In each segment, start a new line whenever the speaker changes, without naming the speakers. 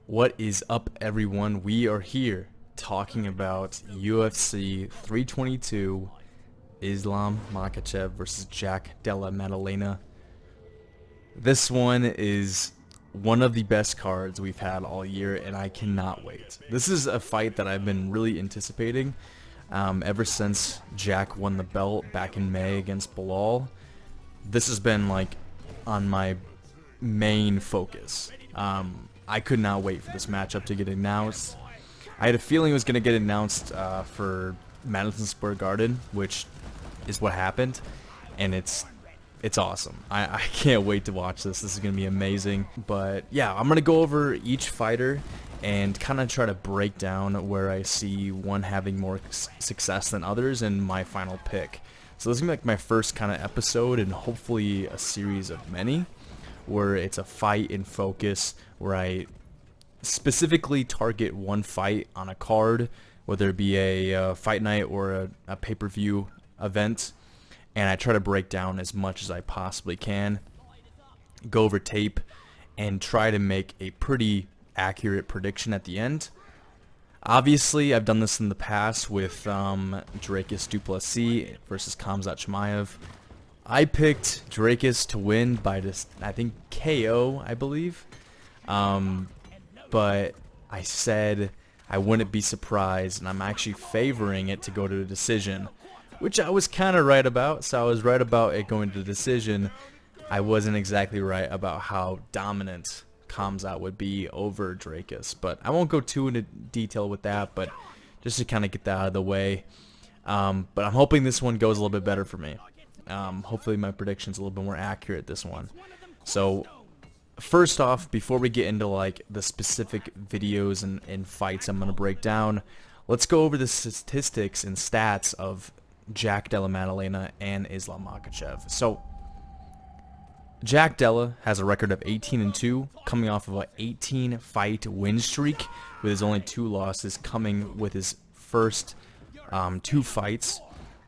What is up, everyone? We are here talking about UFC 322, Islam Makhachev versus Della Maddalena. This one is one of the best cards we've had all year, and I cannot wait. This is a fight that I've been really anticipating ever since Jack won the belt back in May against Belal. This has been like on my main focus. I could not wait for this matchup to get announced. I had a feeling it was going to get announced for Madison Square Garden, which is what happened, and it's awesome. I can't wait to watch this. This is going to be amazing. But yeah, I'm going to go over each fighter and kind of try to break down where I see one having more success than others and my final pick. So this is going to be like my first kind of episode and hopefully a series of many, where it's a fight in focus, where I specifically target one fight on a card, whether it be a fight night or a pay-per-view event, and I try to break down as much as I possibly can, go over tape, and try to make a pretty accurate prediction at the end. Obviously, I've done this in the past with Dracus Duplessis versus Khamzat Chimaev. I picked Dracus to win by just, I think, KO, I believe. But I said I wouldn't be surprised, and I'm actually favoring it to go to a decision, which I was kind of right about. So I was right about it going to decision. I wasn't exactly right about how dominant Khamzat would be over Dracus. But I won't go too into detail with that, but just to kind of get that out of the way. But I'm hoping this one goes a little bit better for me. Hopefully my prediction's a little bit more accurate this one. So first off, before we get into like the specific videos and fights I'm going to break down, let's go over the statistics and stats of Jack Della Maddalena and Islam Makhachev. So Jack Della has a record of 18-2, coming off of an 18 fight win streak, with his only 2 losses coming with his first 2 fights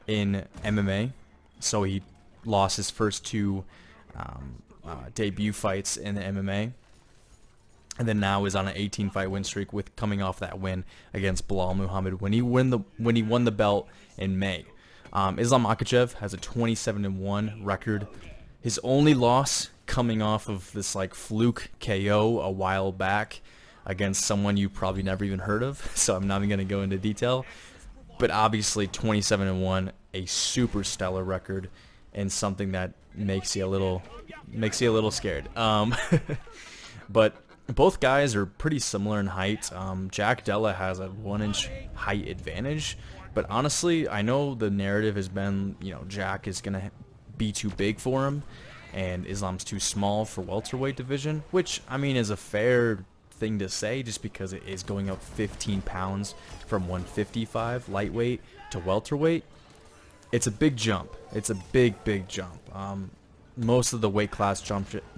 in MMA. So he lost his first 2 debut fights in the MMA, and then now is on an 18 fight win streak, with coming off that win against Belal Muhammad when he won the belt in May. Islam Makhachev has a 27-1 record. His only loss coming off of this like fluke KO a while back against someone you probably never even heard of. So I'm not even going to go into detail. But obviously 27-1, a super stellar record, and something that makes you a little scared. But both guys are pretty similar in height. Jack Della has a 1-inch height advantage, but honestly, I know the narrative has been, Jack is gonna be too big for him, and Islam's too small for welterweight division, which I mean is a fair thing to say, just because it is going up 15 pounds from 155 lightweight to welterweight. It's a big jump. It's a big jump. Most of the weight class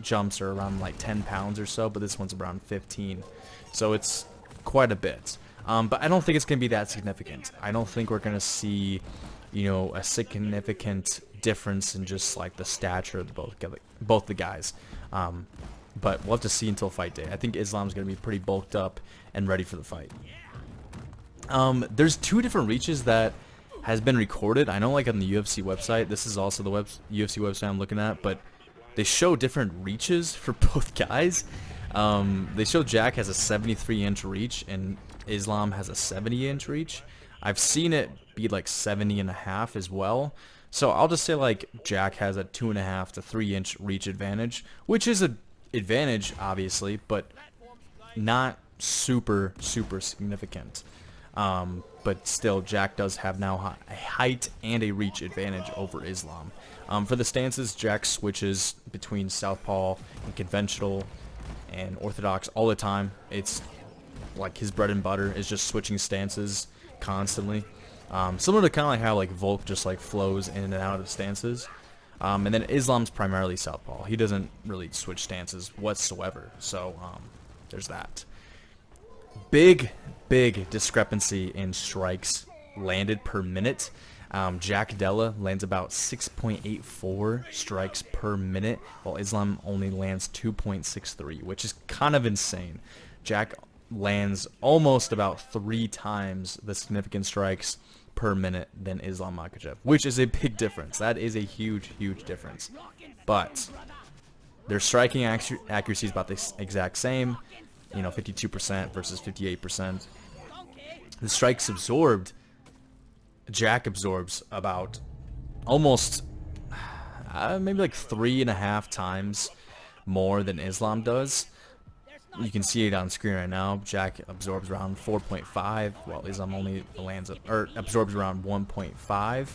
jumps are around like 10 pounds or so, but this one's around 15, so it's quite a bit. But I don't think it's gonna be that significant. I don't think we're gonna see, a significant difference in just like the stature of both the guys. But we'll have to see until fight day. I think Islam's going to be pretty bulked up and ready for the fight. There's 2 different reaches that has been recorded. I know like on the UFC website, this is also the UFC website I'm looking at, but they show different reaches for both guys. They show Jack has a 73-inch reach and Islam has a 70-inch reach. I've seen it be like 70.5 as well. So I'll just say like Jack has a 2.5 to 3-inch reach advantage, which is an advantage obviously, but not super significant. But still, Jack does have now a height and a reach advantage over Islam. For the stances, Jack switches between southpaw and conventional and orthodox all the time. It's like his bread and butter is just switching stances constantly. Similar to kind of like how like Volk just like flows in and out of stances. And then Islam's primarily southpaw. He doesn't really switch stances whatsoever. So there's that. Big discrepancy in strikes landed per minute. Jack Della lands about 6.84 strikes per minute, while Islam only lands 2.63, which is kind of insane. Jack lands almost about 3 times the significant strikes per minute than Islam Makhachev, which is a big difference. That is a huge, huge difference. But their striking accuracy is about the exact same, 52% versus 58%. The strikes absorbed, Jack absorbs about almost maybe like 3.5 times more than Islam does. You can see it on screen right now. Jack absorbs around 4.5, while Islam only lands or absorbs around 1.5.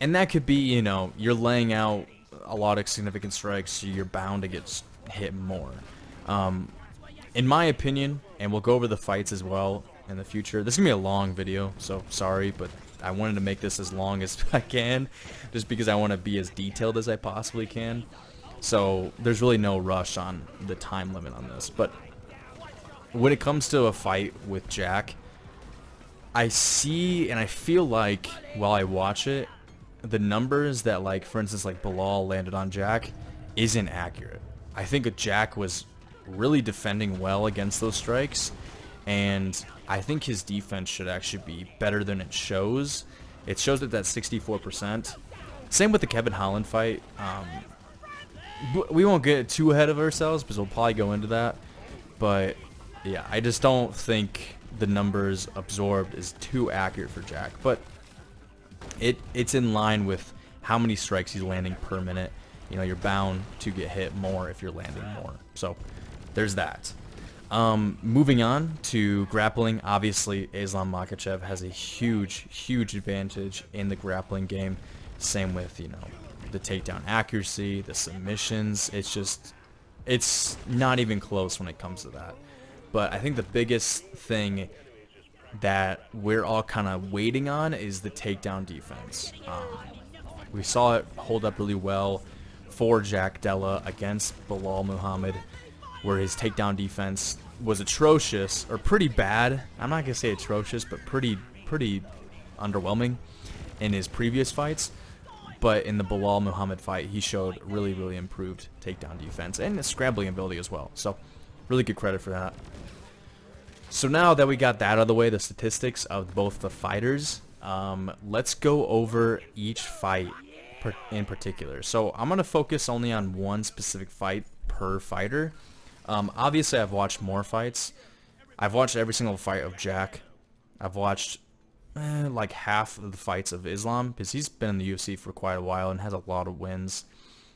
And that could be, you're laying out a lot of significant strikes, so you're bound to get hit more. In my opinion, and we'll go over the fights as well in the future. This is gonna be a long video, so sorry, but I wanted to make this as long as I can, just because I want to be as detailed as I possibly can. So there's really no rush on the time limit on this. But when it comes to a fight with Jack, I see and I feel like while I watch it, the numbers that, like, for instance, like Belal landed on Jack isn't accurate. I think Jack was really defending well against those strikes, and I think his defense should actually be better than it shows. It shows at that 64%. Same with the Kevin Holland fight. We won't get too ahead of ourselves because we'll probably go into that. But yeah, I just don't think the numbers absorbed is too accurate for Jack. But it's in line with how many strikes he's landing per minute. You're bound to get hit more if you're landing more. So there's that. Moving on to grappling, obviously Islam Makhachev has a huge, huge advantage in the grappling game. Same with, the takedown accuracy, the submissions. It's not even close when it comes to that. But I think the biggest thing that we're all kind of waiting on is the takedown defense. We saw it hold up really well for Jack Della against Belal Muhammad, where his takedown defense was atrocious, or pretty bad. I'm not gonna say atrocious, but pretty underwhelming in his previous fights. But in the Belal Muhammad fight, he showed really, really improved takedown defense and scrambling ability as well. So really good credit for that. So now that we got that out of the way, the statistics of both the fighters, let's go over each fight in particular. So I'm going to focus only on one specific fight per fighter. Obviously, I've watched more fights. I've watched every single fight of Jack. I've watched like half of the fights of Islam, because he's been in the UFC for quite a while and has a lot of wins.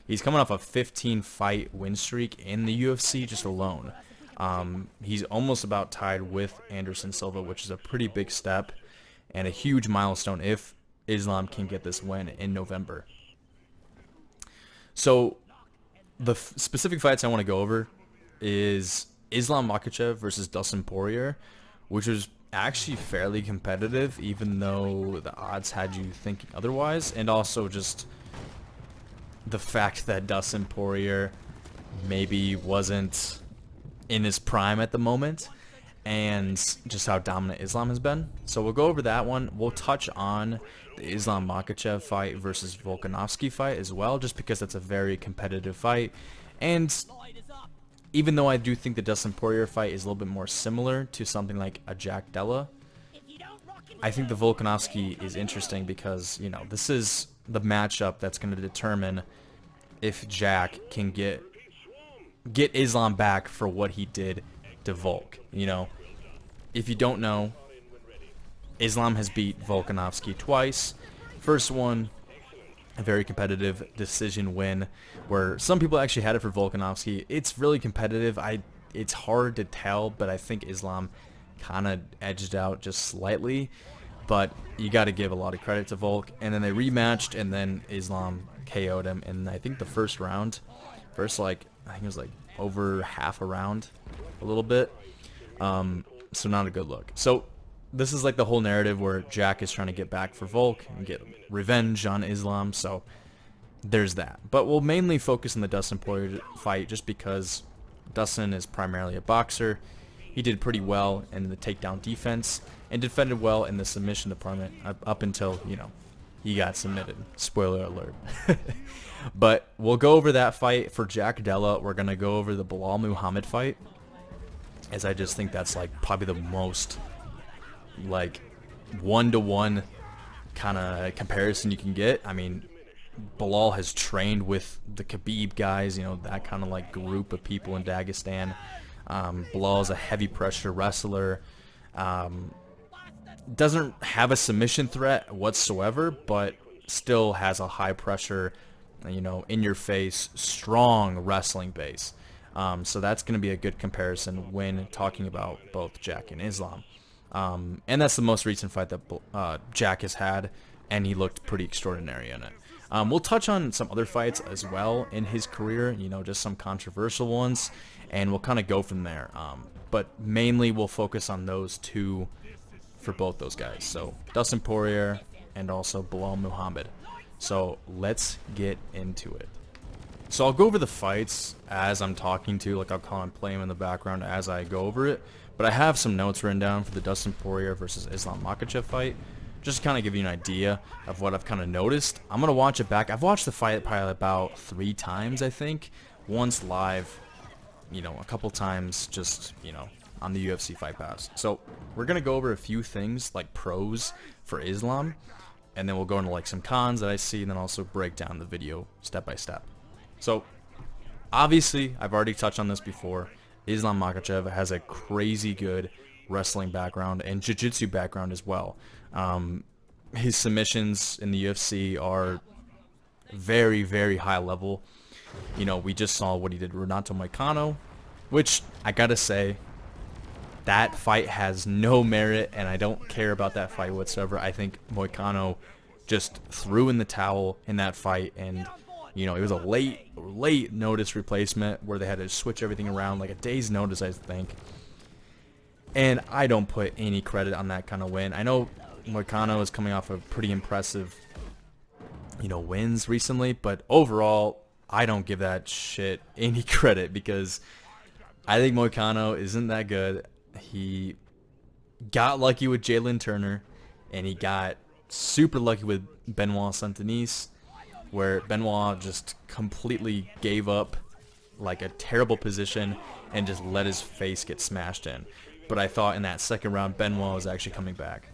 He's coming off a 15-fight win streak in the UFC just alone. He's almost about tied with Anderson Silva, which is a pretty big step and a huge milestone if Islam can get this win in November. So the specific fights I want to go over is Islam Makhachev versus Dustin Poirier, which was actually fairly competitive, even though the odds had you thinking otherwise, and also just the fact that Dustin Poirier maybe wasn't in his prime at the moment, and just how dominant Islam has been. So we'll go over that one. We'll touch on the Islam Makhachev fight versus Volkanovski fight as well, just because that's a very competitive fight. And even though I do think the Dustin Poirier fight is a little bit more similar to something like a Jack Della, I think the Volkanovski is interesting because, this is the matchup that's going to determine if Jack can get Islam back for what he did to Volk. If you don't know, Islam has beat Volkanovski twice. First one, a very competitive decision win, where some people actually had it for Volkanovski. It's really competitive. It's hard to tell, but I think Islam kind of edged out just slightly. But you got to give a lot of credit to Volk. And then they rematched, and then Islam KO'd him in, I think, the first round. I think it was like over half a round, a little bit. So not a good look. So this is like the whole narrative where Jack is trying to get back for Volk and get revenge on Islam. So there's that. But we'll mainly focus on the Dustin Poirier fight just because Dustin is primarily a boxer. He did pretty well in the takedown defense and defended well in the submission department up until, he got submitted. Spoiler alert. But we'll go over that fight. For Jack Della, we're going to go over the Belal Muhammad fight. as I just think that's like probably the most like one-to-one kind of comparison you can get. I mean, Belal has trained with the Khabib guys, you know, that kind of like group of people in Dagestan. Belal is a heavy pressure wrestler. Doesn't have a submission threat whatsoever, but still has a high pressure, you know, in your face, strong wrestling base. So that's going to be a good comparison when talking about both Jack and Islam. And that's the most recent fight that Jack has had, and he looked pretty extraordinary in it. We'll touch on some other fights as well in his career, you know, just some controversial ones, and we'll kind of go from there. But mainly we'll focus on those two for both those guys. So Dustin Poirier and also Belal Muhammad. So let's get into it. So I'll go over the fights as I'm talking to, like I'll call and play them in the background as I go over it. But I have some notes written down for the Dustin Poirier versus Islam Makhachev fight, just to kind of give you an idea of what I've kind of noticed. I'm going to watch it back. I've watched the fight probably about 3 times, I think. Once live, you know, a couple times just, you know, on the UFC Fight Pass. So we're going to go over a few things like pros for Islam, and then we'll go into like some cons that I see, and then also break down the video step by step. So obviously, I've already touched on this before. Islam Makhachev has a crazy good wrestling background and jiu-jitsu background as well. His submissions in the UFC are very, very high level. You know, we just saw what he did with Renato Moicano, which I gotta say, that fight has no merit, and I don't care about that fight whatsoever. I think Moicano just threw in the towel in that fight, and you know, it was a late notice replacement where they had to switch everything around, like a day's notice, I think. And I don't put any credit on that kind of win. I know Moicano is coming off of pretty impressive, you know, wins recently, but overall, I don't give that shit any credit because I think Moicano isn't that good. He got lucky with Jalen Turner, and he got super lucky with Benoit Saint-Denis, where Benoit just completely gave up like a terrible position and just let his face get smashed in. But I thought in that second round, Benoit was actually coming back.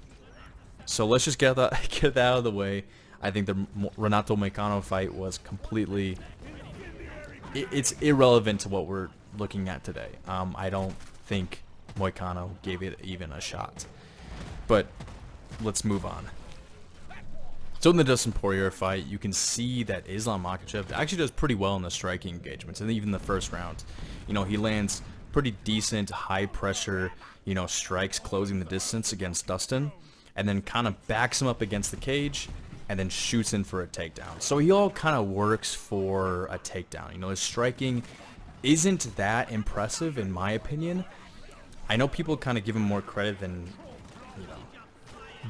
So let's just get that out of the way. I think the Renato Moicano fight was completely... It's irrelevant to what we're looking at today. I don't think Moicano gave it even a shot. But let's move on. So in the Dustin Poirier fight, you can see that Islam Makhachev actually does pretty well in the striking engagements, and even the first round. You know, he lands pretty decent, high pressure, you know, strikes closing the distance against Dustin, and then kind of backs him up against the cage, and then shoots in for a takedown. So he all kind of works for a takedown. You know, his striking isn't that impressive in my opinion. I know people kind of give him more credit than, you know,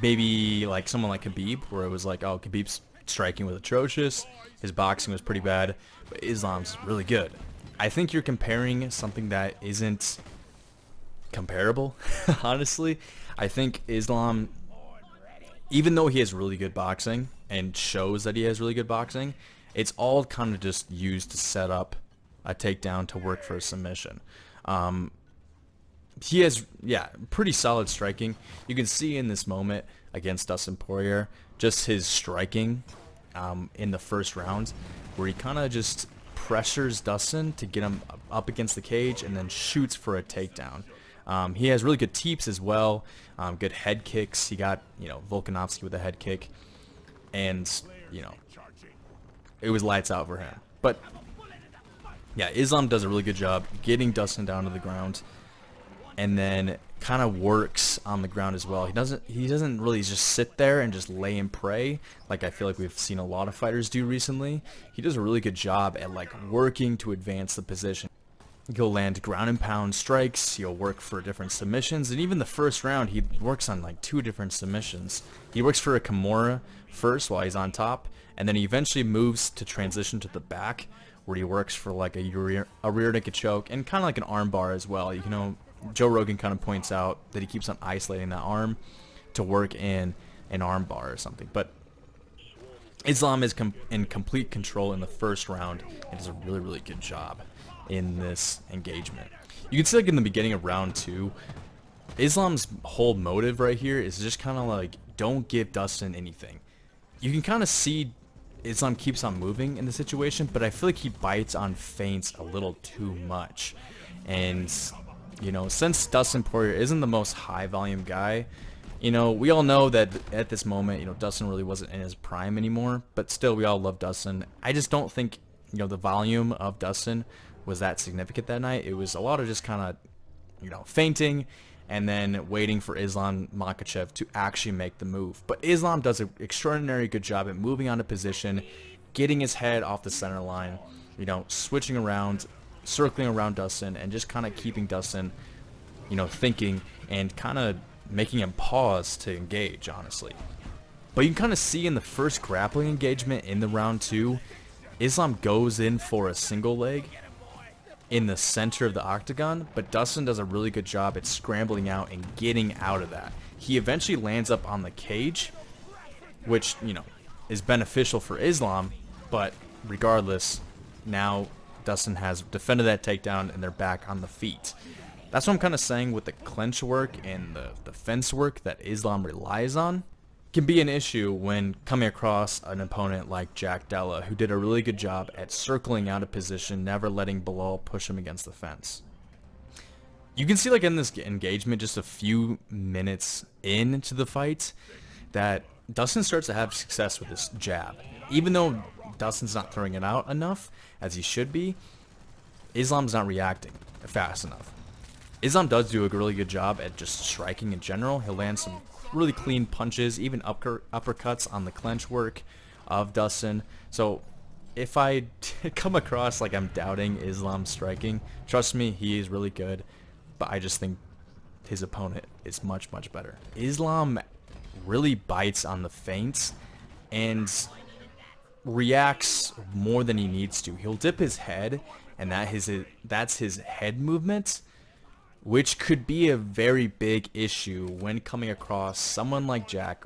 maybe like someone like Khabib, where it was like, oh, Khabib's striking was atrocious, his boxing was pretty bad, but Islam's really good. I think you're comparing something that isn't comparable, honestly. I think Islam, even though he has really good boxing and shows that he has really good boxing, it's all kind of just used to set up a takedown to work for a submission. He has, yeah, pretty solid striking. You can see in this moment against Dustin Poirier, just his striking in the first round, where he kind of just pressures Dustin to get him up against the cage and then shoots for a takedown. He has really good teeps as well, good head kicks. He got, you know, Volkanovski with a head kick, and, you know, it was lights out for him. But, yeah, Islam does a really good job getting Dustin down to the ground, and then kind of works on the ground as well. He doesn't really just sit there and just lay and pray like I feel like we've seen a lot of fighters do recently. He does a really good job at like working to advance the position. He'll land ground and pound strikes, he'll work for different submissions, and even the first round he works on like 2 different submissions. He works for a Kimura first while he's on top, and then he eventually moves to transition to the back, where he works for like a rear naked choke and kind of like an arm bar as well. You know, Joe Rogan kind of points out that he keeps on isolating that arm to work in an arm bar or something. But Islam is in complete control in the first round and does a really, really good job. in this engagement. You can see like in the beginning of round 2, Islam's whole motive right here is just kind of like, don't give Dustin anything. You can kind of see Islam keeps on moving in the situation, but I feel like he bites on feints a little too much. And, you know, since Dustin Poirier isn't the most high volume guy, you know, we all know that at this moment, you know, Dustin really wasn't in his prime anymore, but still we all love Dustin. I just don't think, you know, the volume of Dustin was that significant that night. It was a lot of just kind of, you know, feinting and then waiting for Islam Makhachev to actually make the move. But Islam does an extraordinarily good job at moving onto position, getting his head off the center line, you know, switching around, circling around Dustin, and just kind of keeping Dustin, you know, thinking and kind of making him pause to engage, honestly. But you can kind of see in the first grappling engagement in the round 2, Islam goes in for a single leg in the center of the octagon, but Dustin does a really good job at scrambling out and getting out of that. He eventually lands up on the cage, which, you know, is beneficial for Islam, but regardless, now Dustin has defended that takedown and they're back on the feet. That's what I'm kind of saying with the clinch work and the fence work that Islam relies on can be an issue when coming across an opponent like Della, who did a really good job at circling out of position, never letting Belal push him against the fence. You can see like in this engagement, just a few minutes into the fight, that Dustin starts to have success with this jab. Even though Dustin's not throwing it out enough, as he should be, Islam's not reacting fast enough. Islam does do a really good job at just striking in general. He'll land some really clean punches, even uppercuts on the clinch work of Dustin. So if I come across like I'm doubting Islam's striking, trust me, he is really good, but I just think his opponent is much, much better. Islam really bites on the feints and reacts more than he needs to. He'll dip his head, and that's his head movement, which could be a very big issue when coming across someone like Jack.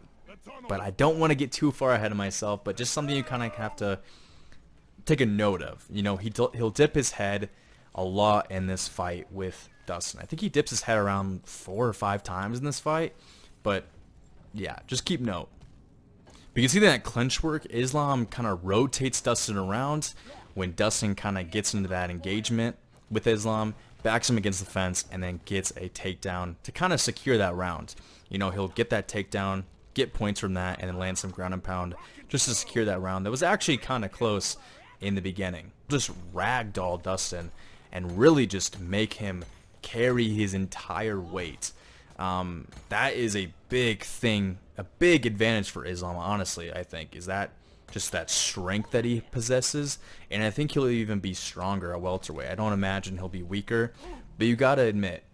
But I don't want to get too far ahead of myself, but just something you kind of have to take a note of. You know, he'll dip his head a lot in this fight with Dustin. I think he dips his head around 4 or 5 times in this fight, but yeah, just keep note. But you can see that clinch work, Islam kind of rotates Dustin around when Dustin kind of gets into that engagement with Islam, backs him against the fence, and then gets a takedown to kind of secure that round. You know, he'll get that takedown, get points from that, and then land some ground and pound just to secure that round. That was actually kind of close in the beginning. Just ragdoll Dustin and really just make him carry his entire weight. That is a big thing, a big advantage for Islam, honestly, I think, is that just that strength that he possesses, and I think he'll even be stronger at welterweight. I don't imagine he'll be weaker, but you gotta admit,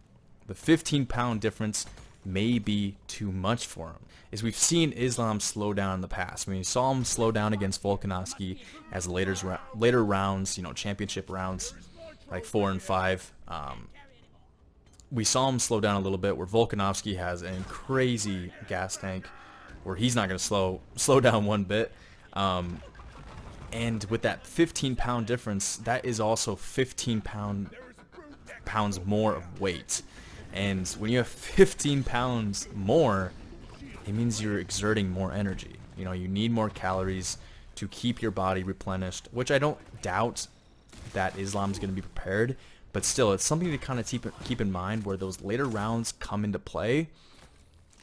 the 15-pound difference may be too much for him. As we've seen Islam slow down in the past. I mean, we saw him slow down against Volkanovski as later rounds, you know, championship rounds, like 4 and 5. We saw him slow down a little bit where Volkanovski has a crazy gas tank where he's not going to slow down one bit. And with that 15-pound difference, that is also 15 pounds more of weight. And when you have 15 pounds more, it means you're exerting more energy. You know, you need more calories to keep your body replenished, which I don't doubt that Islam's going to be prepared. But still, it's something to kind of keep in mind where those later rounds come into play.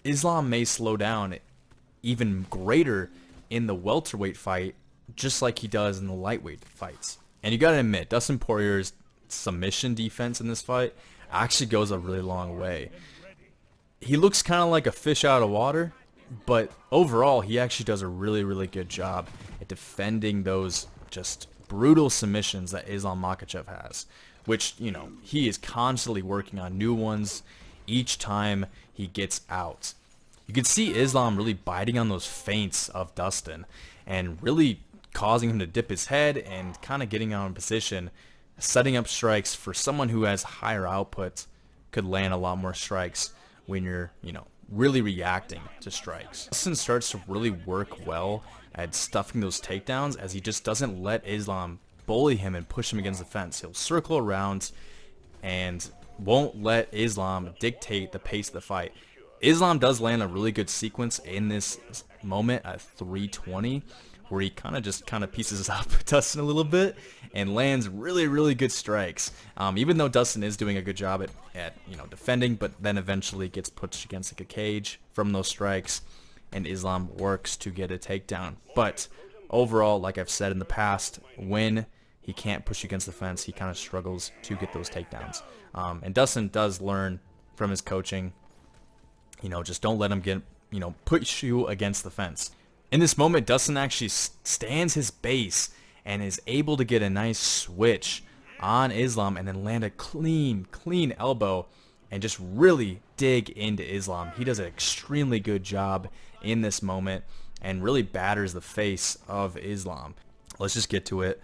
Islam may slow down even greater in the welterweight fight, just like he does in the lightweight fights. And you gotta admit, Dustin Poirier's submission defense in this fight actually goes a really long way. He looks kind of like a fish out of water, but overall, he actually does a really, really good job at defending those just brutal submissions that Islam Makhachev has, which, you know, he is constantly working on new ones each time he gets out. You can see Islam really biting on those feints of Dustin and really causing him to dip his head and kind of getting out in position, setting up strikes for someone who has higher output, could land a lot more strikes when you're, you know, really reacting to strikes. Dustin starts to really work well at stuffing those takedowns as he just doesn't let Islam bully him and push him against the fence. He'll circle around and won't let Islam dictate the pace of the fight. Islam does land a really good sequence in this moment at 320, where he kind of pieces up Dustin a little bit and lands really good strikes. Even though Dustin is doing a good job at defending, but then eventually gets pushed against like a cage from those strikes, and Islam works to get a takedown. But overall, like I've said in the past, when he can't push you against the fence, he kind of struggles to get those takedowns. And Dustin does learn from his coaching, just don't let him get, push you against the fence. In this moment, Dustin actually stands his base and is able to get a nice switch on Islam and then land a clean elbow and just really dig into Islam. He does an extremely good job in this moment and really batters the face of Islam. Let's just get to it.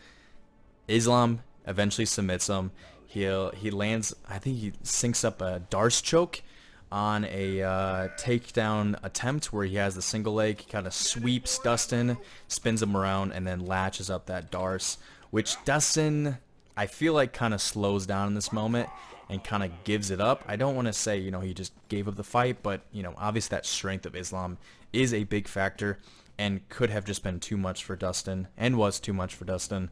Islam eventually submits him. He lands, I think he syncs up a Darce choke on a takedown attempt where he has the single leg. He kind of sweeps Dustin, spins him around, and then latches up that Darce, which Dustin, I feel like, kind of slows down in this moment and kind of gives it up. I don't want to say, he just gave up the fight, but, obviously that strength of Islam is a big factor and could have just been too much for Dustin and was too much for Dustin.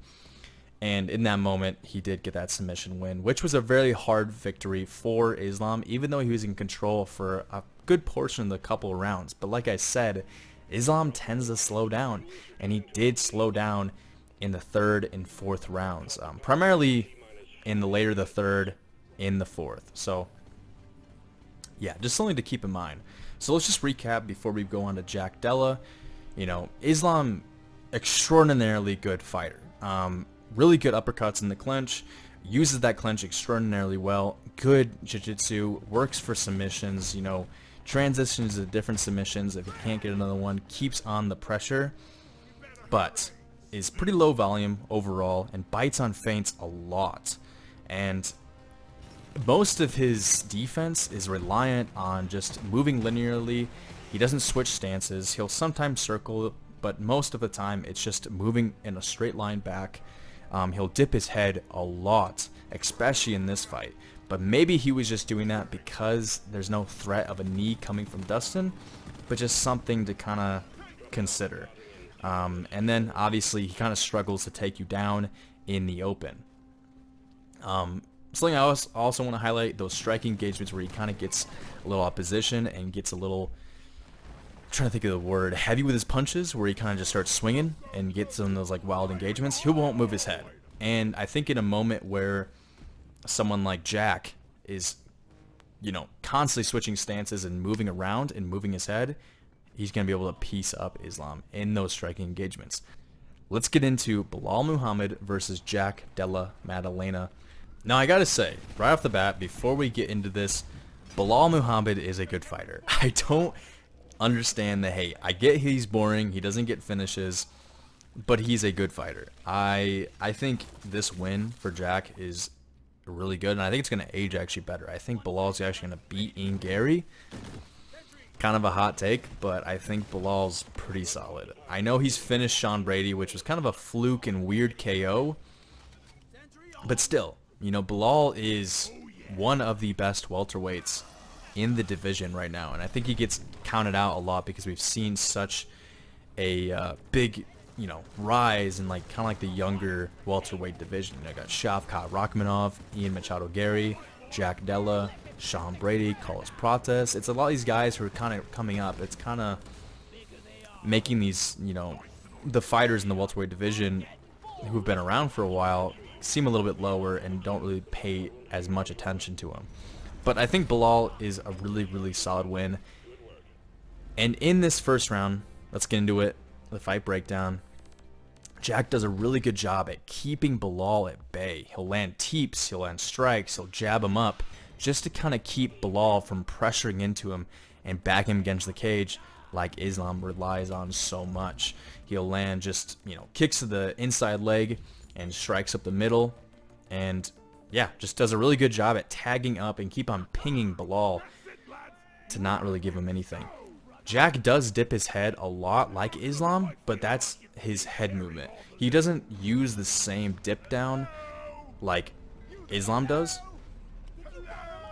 And in that moment, he did get that submission win, which was a very hard victory for Islam, even though he was in control for a good portion of the couple of rounds. But like I said, Islam tends to slow down, and he did slow down in the third and fourth rounds, primarily in the later the third, in the fourth. So, yeah, just something to keep in mind. So let's just recap before we go on to Jack Della. Islam, extraordinarily good fighter. Really good uppercuts in the clinch, uses that clinch extraordinarily well, good jiu-jitsu, works for submissions, transitions to different submissions if he can't get another one, keeps on the pressure, but is pretty low volume overall and bites on feints a lot. And most of his defense is reliant on just moving linearly. He doesn't switch stances. He'll sometimes circle, but most of the time it's just moving in a straight line back. He'll dip his head a lot, especially in this fight. But maybe he was just doing that because there's no threat of a knee coming from Dustin, but just something to kind of consider. And then obviously he kind of struggles to take you down in the open. Something I also want to highlight, those striking engagements where he kind of gets a little opposition and gets a little, I'm trying to think of the word, heavy with his punches, where he kind of just starts swinging and gets some of those like wild engagements. He won't move his head. And I think in a moment where someone like Jack is, constantly switching stances and moving around and moving his head, he's going to be able to piece up Islam in those striking engagements. Let's get into Belal Muhammad versus Jack Della Maddalena. Now I gotta say, right off the bat, before we get into this, Belal Muhammad is a good fighter. I don't understand the hate. I get he's boring, he doesn't get finishes, but he's a good fighter. I think this win for Jack is really good, and I think it's going to age actually better. I think Belal's actually going to beat Ian Gary. Kind of a hot take, but I think Belal's pretty solid. I know he's finished Sean Brady, which was kind of a fluke and weird KO, but still, Belal is one of the best welterweights in the division right now, and I think he gets counted out a lot because we've seen such a big, rise in kind of like the younger welterweight division. I got Shavkat Rakhmonov, Ian Machado Gary, Jack Della, Sean Brady, Carlos Prates. It's a lot of these guys who are kind of coming up. It's kind of making these, the fighters in the welterweight division who've been around for a while seem a little bit lower and don't really pay as much attention to them. But I think Belal is a really solid win. And in this first round, let's get into it, the fight breakdown. Jack does a really good job at keeping Belal at bay. He'll land teeps, he'll land strikes, he'll jab him up just to kind of keep Belal from pressuring into him and back him against the cage like Islam relies on so much. He'll land just, kicks to the inside leg and strikes up the middle, and yeah, just does a really good job at tagging up and keep on pinging Belal to not really give him anything. Jack does dip his head a lot like Islam, but that's his head movement. He doesn't use the same dip down like Islam does.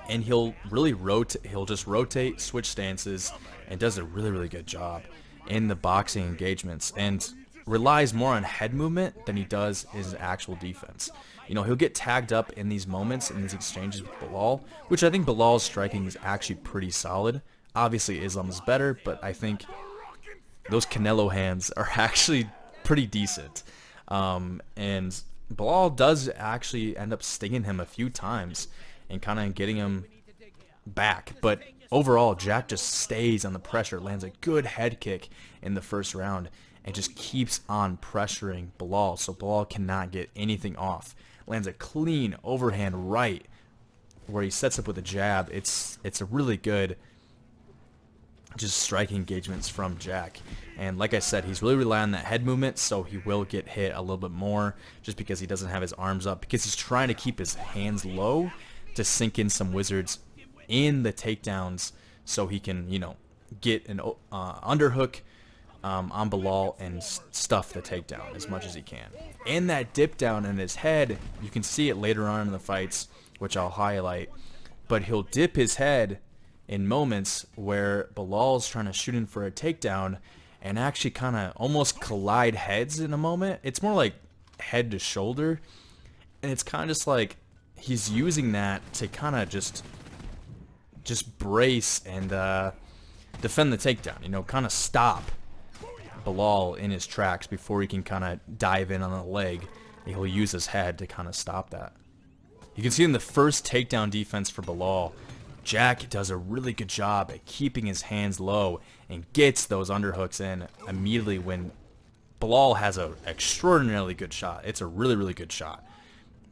And he'll really rotate, he'll just rotate, switch stances, and does a really, really good job in the boxing engagements, and relies more on head movement than he does his actual defense. You know, he'll get tagged up in these moments, in these exchanges with Belal, which I think Belal's striking is actually pretty solid. Obviously, Islam is better, but I think those Canelo hands are actually pretty decent. And Belal does actually end up stinging him a few times and kind of getting him back. But overall, Jack just stays on the pressure, lands a good head kick in the first round, and just keeps on pressuring Belal, so Belal cannot get anything off. Lands a clean overhand right where he sets up with a jab. It's a really good just striking engagements from Jack. And like I said, he's really relying on that head movement, so he will get hit a little bit more just because he doesn't have his arms up, because he's trying to keep his hands low to sink in some wizards in the takedowns so he can, you know, get an underhook on Belal and stuff the takedown as much as he can. And that dip down in his head, you can see it later on in the fights, which I'll highlight, but he'll dip his head in moments where Belal's trying to shoot in for a takedown and actually kind of almost collide heads in a moment. It's more like head to shoulder, and it's kind of just like he's using that to kind of just brace and defend the takedown, you know, kind of stop Belal in his tracks before he can kind of dive in on the leg. He'll use his head to kind of stop that. You can see in the first takedown defense for Belal, Jack does a really good job at keeping his hands low and gets those underhooks in immediately when Belal has an extraordinarily good shot. It's a really, really good shot.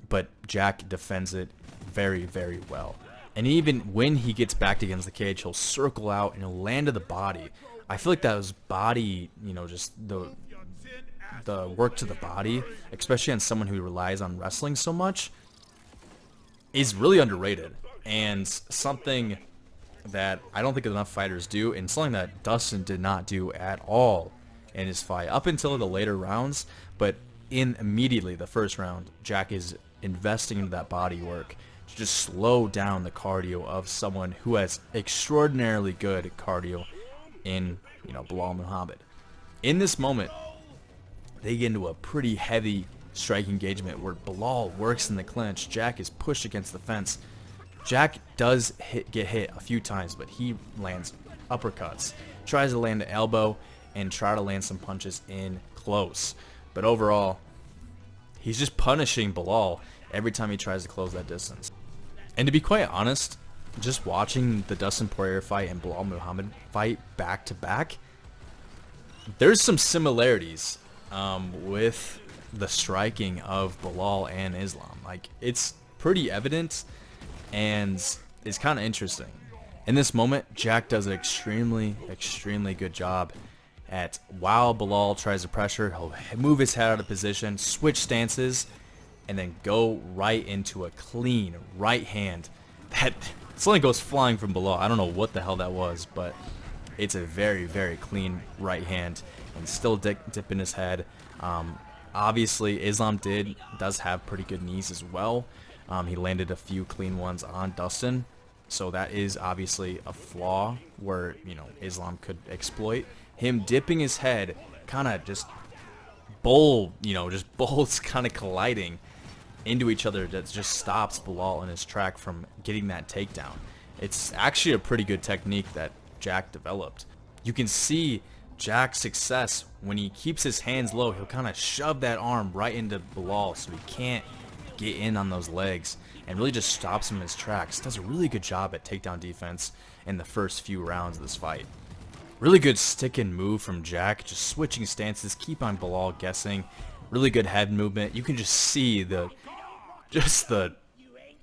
But Jack defends it very, very well. And even when he gets backed against the cage, he'll circle out and he'll land to the body. I feel like that was body, you know, just the work to the body, especially on someone who relies on wrestling so much, is really underrated. And something that I don't think enough fighters do, and something that Dustin did not do at all in his fight up until the later rounds. But in immediately the first round, Jack is investing into that body work to just slow down the cardio of someone who has extraordinarily good cardio in, you know, Belal Muhammad. In this moment, they get into a pretty heavy strike engagement where Belal works in the clinch. Jack is pushed against the fence. Jack does get hit a few times, but he lands uppercuts, tries to land an elbow, and try to land some punches in close. But overall, he's just punishing Belal every time he tries to close that distance. And to be quite honest, just watching the Dustin Poirier fight and Belal Muhammad fight back to back, there's some similarities with the striking of Belal and Islam. Like, it's pretty evident and it's kind of interesting. In this moment, Jack does an extremely, extremely good job at, while Belal tries to pressure, he'll move his head out of position, switch stances, and then go right into a clean right hand that something goes flying from Belal. I don't know what the hell that was, but it's a very, very clean right hand, and still dipping his head. Obviously, Islam does have pretty good knees as well. He landed a few clean ones on Dustin, so that is obviously a flaw where, you know, Islam could exploit. Him dipping his head, kind of just bolts kind of colliding into each other, that just stops Belal in his track from getting that takedown. It's actually a pretty good technique that Jack developed. You can see Jack's success when he keeps his hands low. He'll kind of shove that arm right into Belal so he can't get in on those legs, and really just stops him in his tracks. Does a really good job at takedown defense in the first few rounds of this fight. Really good stick and move from Jack, just switching stances, keep on Belal guessing. Really good head movement. You can just see the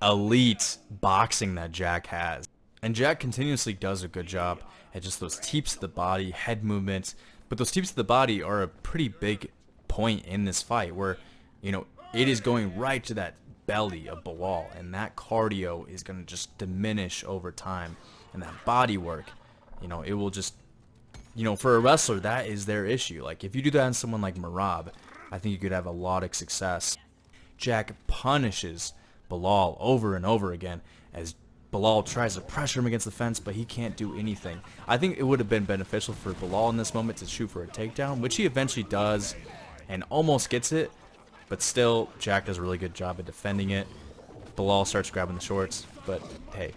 elite boxing that Jack has. And Jack continuously does a good job at just those teeps to the body, head movements. But those teeps to the body are a pretty big point in this fight where, you know, it is going right to that belly of Belal, and that cardio is going to just diminish over time. And that body work, you know, it will just you know, for a wrestler, that is their issue. Like, if you do that on someone like Merab, I think you could have a lot of success. Jack punishes Belal over and over again as Belal tries to pressure him against the fence, but he can't do anything. I think it would have been beneficial for Belal in this moment to shoot for a takedown, which he eventually does and almost gets it, but still, Jack does a really good job at defending it. Belal starts grabbing the shorts, but hey,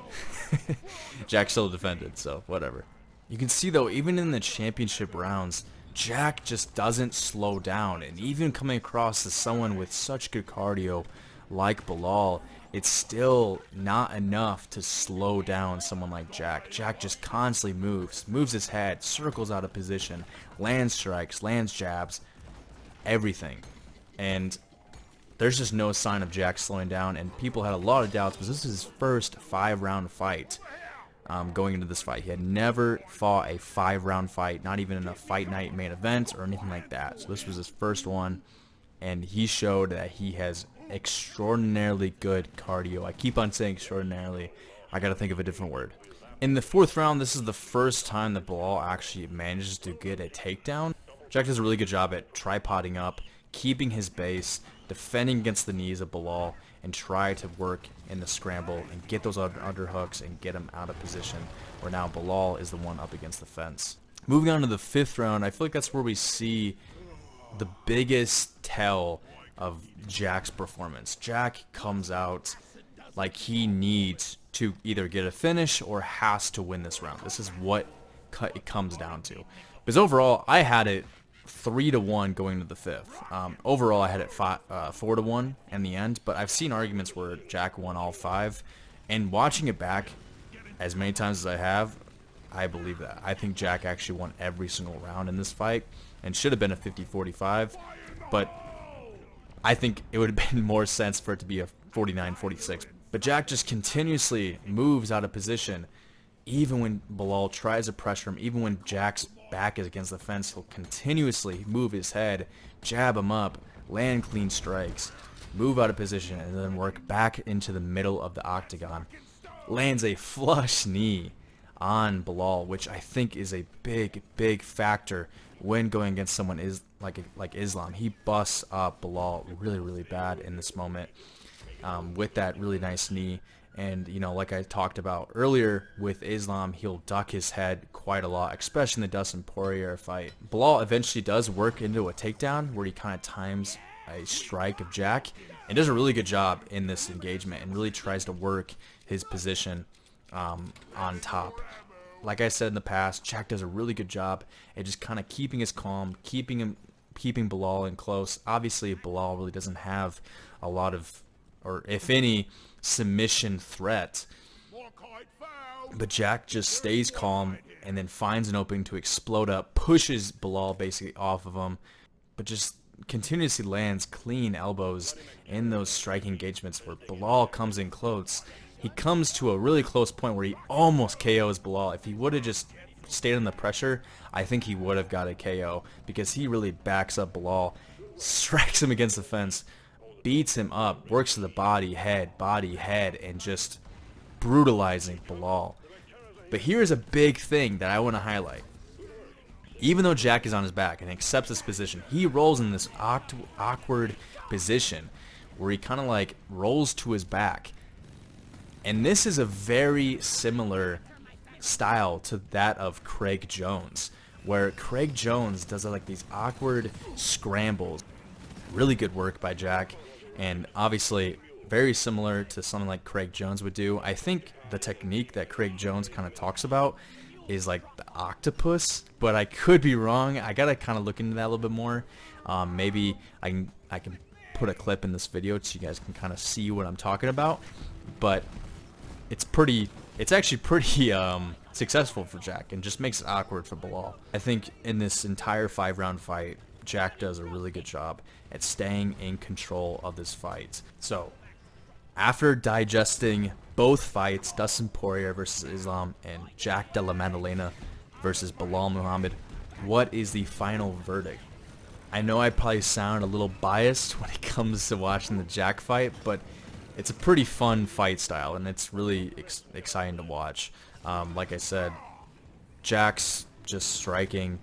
Jack still defended, so whatever. You can see, though, even in the championship rounds, Jack just doesn't slow down, and even coming across as someone with such good cardio like Belal, it's still not enough to slow down someone like Jack. Jack just constantly moves his head, circles out of position, lands strikes, lands jabs, everything. And there's just no sign of Jack slowing down, and people had a lot of doubts because this is his first 5-round fight. Going into this fight, he had never fought a 5-round fight, not even in a fight night main event or anything like that. So this was his first one, and he showed that he has extraordinarily good cardio. I keep on saying extraordinarily. I gotta think of a different word. In the 4th round, this is the first time that Belal actually manages to get a takedown. Jack does a really good job at tripoding up, keeping his base, defending against the knees of Belal, and try to work in the scramble and get those underhooks and get him out of position, where now Belal is the one up against the fence. Moving on to the 5th round, I feel like that's where we see the biggest tell of Jack's performance. Jack comes out like he needs to either get a finish or has to win this round. This is what it comes down to. Because overall, I had it 3-1 going to the 5th. Overall, I had it 4-1 in the end, but I've seen arguments where Jack won all 5, and watching it back as many times as I have, I believe that. I think Jack actually won every single round in this fight, and should have been a 50-45, but I think it would have been more sense for it to be a 49-46. But Jack just continuously moves out of position, even when Belal tries to pressure him, even when Jack's back is against the fence, he'll continuously move his head, jab him up, land clean strikes, move out of position, and then work back into the middle of the octagon. Lands a flush knee on Belal, which I think is a big factor when going against someone like Islam. He busts up Belal really bad in this moment with that really nice knee. And, you know, like I talked about earlier with Islam, he'll duck his head quite a lot, especially in the Dustin Poirier fight. Belal eventually does work into a takedown where he kind of times a strike of Jack and does a really good job in this engagement and really tries to work his position on top. Like I said in the past, Jack does a really good job at just kind of keeping his calm, keeping Belal in close. Obviously, Belal really doesn't have a lot of, or if any, submission threat, but Jack just stays calm and then finds an opening to explode up, pushes Belal basically off of him, but just continuously lands clean elbows in those strike engagements where Belal comes in close. He comes to a really close point where he almost KOs Belal. If he would have just stayed under the pressure, I think he would have got a KO, because he really backs up Belal, strikes him against the fence, beats him up, works to the body, head, and just brutalizing Belal. But here's a big thing that I want to highlight. Even though Jack is on his back and accepts this position, he rolls in this awkward position where he kind of like rolls to his back. And this is a very similar style to that of Craig Jones, where Craig Jones does like these awkward scrambles. Really good work by Jack, and obviously very similar to something like Craig Jones would do. I think the technique that Craig Jones kind of talks about is like the octopus, but I could be wrong. I gotta kind of look into that a little bit more. Maybe I can put a clip in this video so you guys can kind of see what I'm talking about. But it's actually pretty successful for Jack, and just makes it awkward for Belal. I think in this entire 5-round fight, Jack does a really good job at staying in control of this fight. So, after digesting both fights, Dustin Poirier versus Islam and Jack Della Maddalena versus Belal Muhammad, what is the final verdict? I know I probably sound a little biased when it comes to watching the Jack fight, but it's a pretty fun fight style, and it's really exciting to watch. Like I said, Jack's just striking,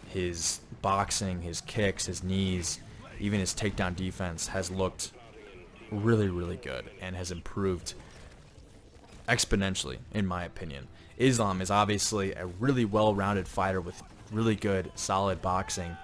his boxing, his kicks, his knees, even his takedown defense has looked really, really good and has improved exponentially, in my opinion. Islam is obviously a really well-rounded fighter with really good, solid boxing.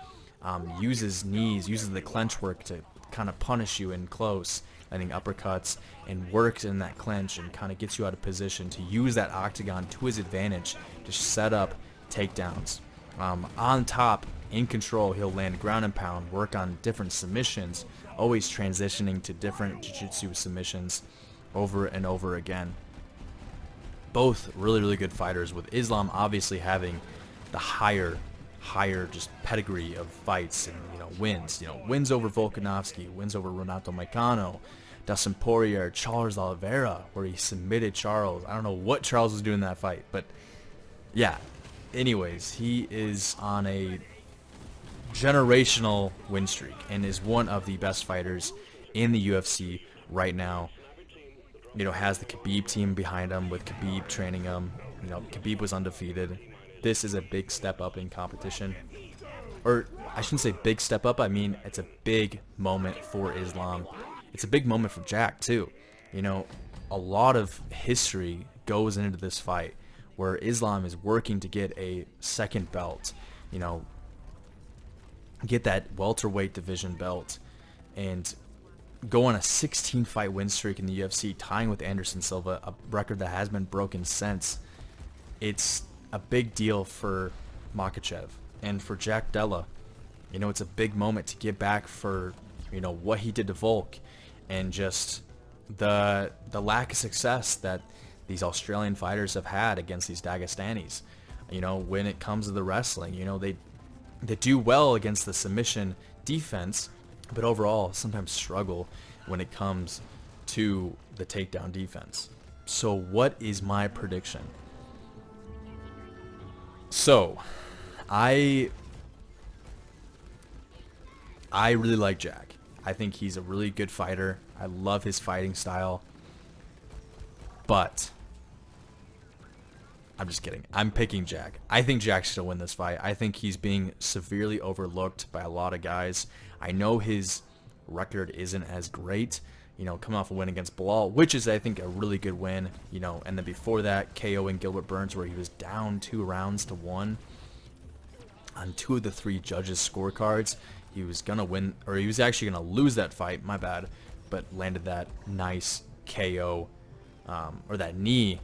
Uses knees, uses the clinch work to kind of punish you in close, landing uppercuts, and works in that clinch and kind of gets you out of position to use that octagon to his advantage to set up takedowns. On top, in control, he'll land ground and pound, work on different submissions, always transitioning to different jiu-jitsu submissions over and over again. Both really, really good fighters, with Islam obviously having the higher just pedigree of fights and wins. Wins over Volkanovski, wins over Renato Moicano, Dustin Poirier, Charles Oliveira, where he submitted Charles. I don't know what Charles was doing in that fight, but yeah. Anyways, he is on a generational win streak and is one of the best fighters in the UFC right now. Has the Khabib team behind him, with Khabib training him. Khabib was undefeated. This is a big step up in competition. Or I shouldn't say big step up, I mean it's a big moment for Islam. It's a big moment for Jack too. A lot of history goes into this fight where Islam is working to get a second belt, get that welterweight division belt, and go on a 16-fight win streak in the UFC, tying with Anderson Silva, a record that has been broken since. It's a big deal for Makhachev and for Jack Della. It's a big moment to get back for, what he did to Volk, and just the lack of success that these Australian fighters have had against these Dagestanis. When it comes to the wrestling, they do well against the submission defense, but overall sometimes struggle when it comes to the takedown defense. So what is my prediction? So I really like Jack. I think he's a really good fighter. I love his fighting style. But I'm just kidding. I'm picking Jack. I think Jack's going to win this fight. I think he's being severely overlooked by a lot of guys. I know his record isn't as great, coming off a win against Belal, which is, I think, a really good win, and then before that, KOing Gilbert Burns, where he was down 2 rounds to 1 on 2 of the 3 judges' scorecards. He was going to win, or he was actually going to lose that fight, my bad, but landed that nice KO, or that knee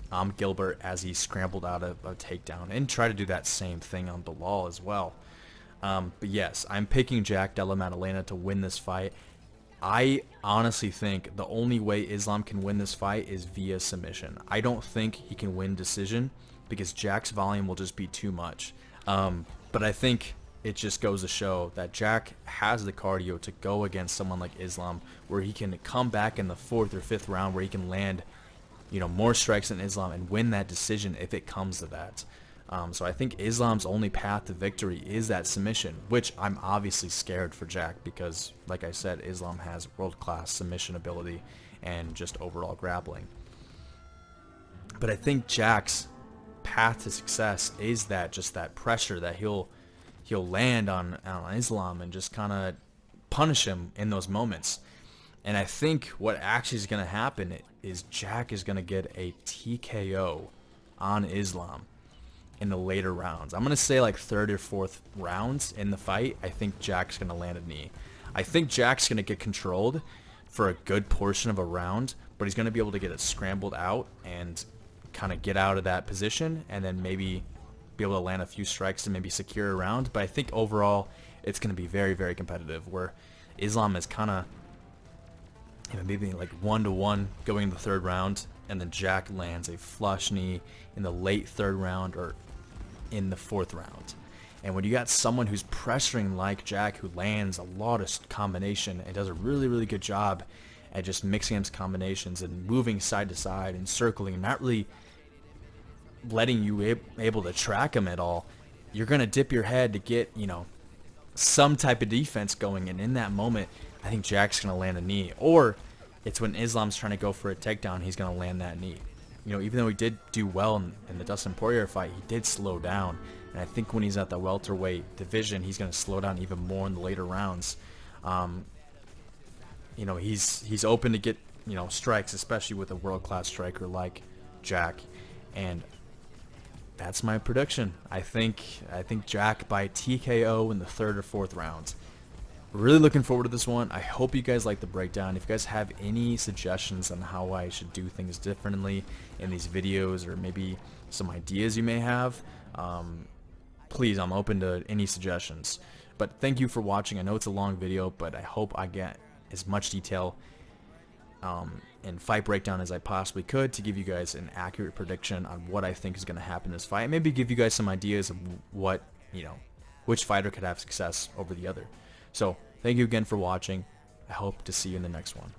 on Gilbert as he scrambled out of a takedown, and tried to do that same thing on Belal as well. But yes, I'm picking Jack Della Maddalena to win this fight. I honestly think the only way Islam can win this fight is via submission. I don't think he can win decision because Jack's volume will just be too much. But I think it just goes to show that Jack has the cardio to go against someone like Islam, where he can come back in the 4th or 5th round, where he can land, more strikes than Islam and win that decision if it comes to that. So I think Islam's only path to victory is that submission, which I'm obviously scared for Jack because, like I said, Islam has world-class submission ability and just overall grappling. But I think Jack's path to success is that pressure that he'll land on Islam and just kind of punish him in those moments. And I think what actually is going to happen is Jack is going to get a TKO on Islam in the later rounds. I'm going to say like 3rd or 4th rounds in the fight. I think Jack's going to land a knee. I think Jack's going to get controlled for a good portion of a round, but he's going to be able to get it scrambled out and kind of get out of that position, and then maybe be able to land a few strikes to maybe secure a round. But I think overall it's going to be very, very competitive, where Islam is kind of maybe like 1-1 going in the 3rd round, and then Jack lands a flush knee in the late 3rd round or in the 4th round. And when you got someone who's pressuring like Jack, who lands a lot of combination and does a really, really good job at just mixing into combinations and moving side to side and circling and not really letting you able to track him at all, you're going to dip your head to get, some type of defense going. And in that moment, I think Jack's going to land a knee. Or it's when Islam's trying to go for a takedown, he's going to land that knee. even though he did do well in the Dustin Poirier fight, he did slow down. And I think when he's at the welterweight division, he's going to slow down even more in the later rounds. He's open to get strikes, especially with a world-class striker like Jack. And that's my prediction. I think Jack by TKO in the 3rd or 4th round. Really looking forward to this one. I hope you guys like the breakdown. If you guys have any suggestions on how I should do things differently in these videos, or maybe some ideas you may have, please, I'm open to any suggestions. But thank you for watching. I know it's a long video, but I hope I get as much detail and fight breakdown as I possibly could to give you guys an accurate prediction on what I think is going to happen in this fight. Maybe give you guys some ideas of what, which fighter could have success over the other. So thank you again for watching. I hope to see you in the next one.